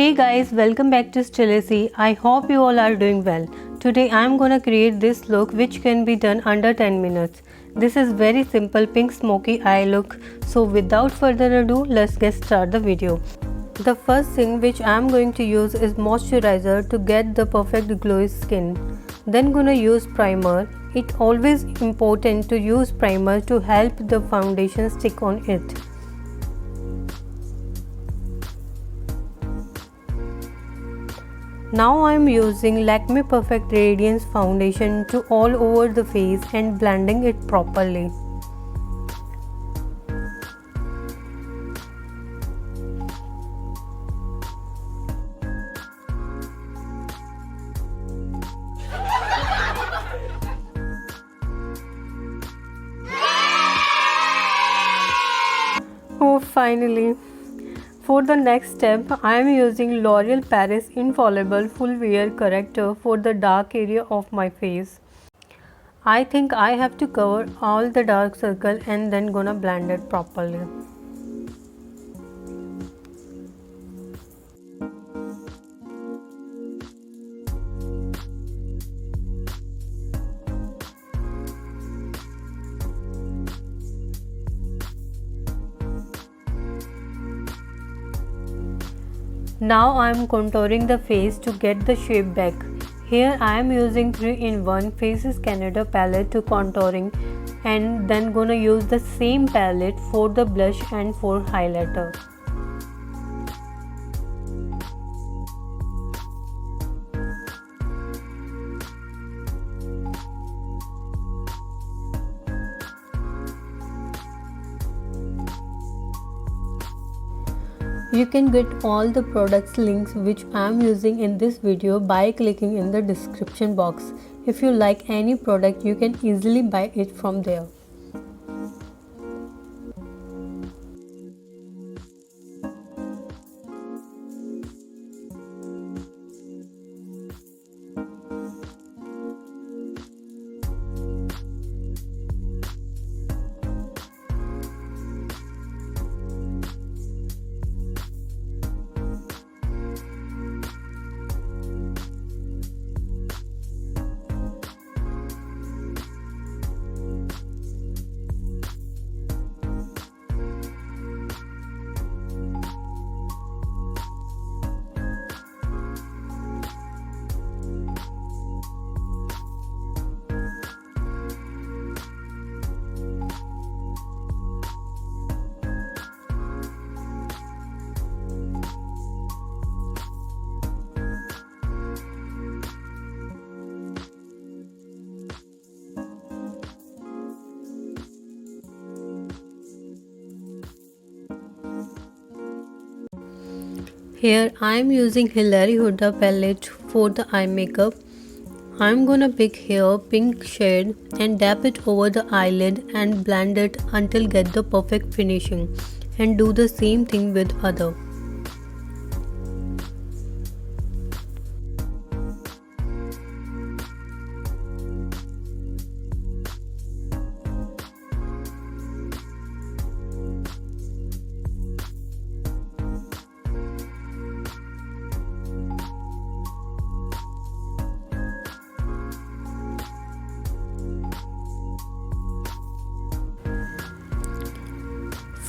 Hey guys, welcome back to Stylecy. I hope you all are doing well. Today I am gonna create this look which can be done under 10 minutes. This is very simple pink smoky eye look. So without further ado, let's get started the video. The first thing which I am going to use is moisturizer to get the perfect glowy skin. Then gonna use primer. It's always important to use primer to help the foundation stick on it. Now I am using Lakme Perfect Radiance Foundation to all over the face and blending it properly. Oh, finally! For the next step, I am using L'Oreal Paris Infallible Full Wear Corrector for the dark area of my face. I think I have to cover all the dark circle and then gonna blend it properly. Now I am contouring the face to get the shape back. Here I am using 3-in-1 Faces Canada palette to contouring and then gonna use the same palette for the blush and for highlighter. You can get all the products links which I am using in this video by clicking in the description box. If you like any product, you can easily buy it from there. Here I am using Hilary Huda palette for the eye makeup. I am gonna pick here pink shade and dab it over the eyelid and blend it until get the perfect finishing, and do the same thing with other.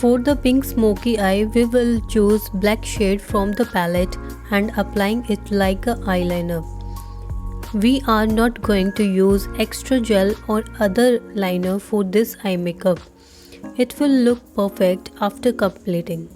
For the pink smoky eye, we will choose black shade from the palette and applying it like a eyeliner. We are not going to use extra gel or other liner for this eye makeup. It will look perfect after completing.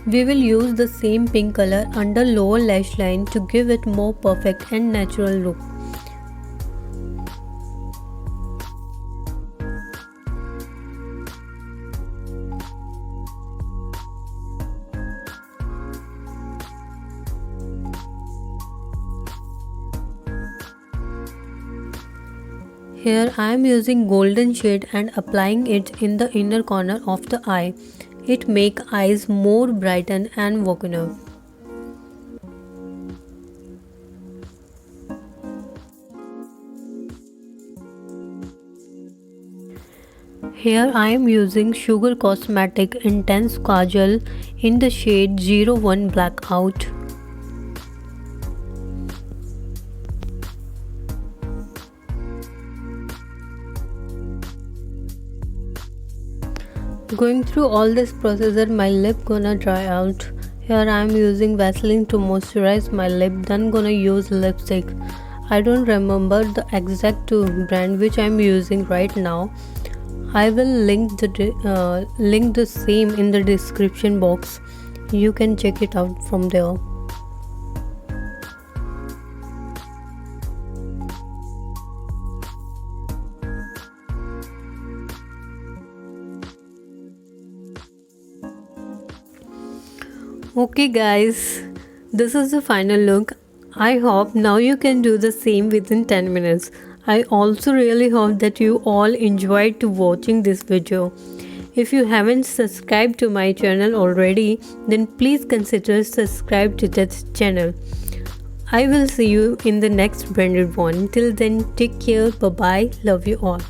We will use the same pink color under lower lash line to give it more perfect and natural look. Here I am using golden shade and applying it in the inner corner of the eye. It makes eyes more brighten and waken. Here I am using Sugar Cosmetic Intense Kajal in the shade 01 Blackout. Going through all this procedure, my lip gonna dry out. Here I am using Vaseline to moisturize my lip, then gonna use lipstick. I don't remember the exact brand which I am using right now. I will link the same in the description box. You can check it out from there. Okay guys, this is the final look. I hope now you can do the same within 10 minutes. I also really hope that you all enjoyed to watching this video. If you haven't subscribed to my channel already, then please consider subscribe to this channel. I will see you in the next branded one. Till then, take care. Bye bye. Love you all.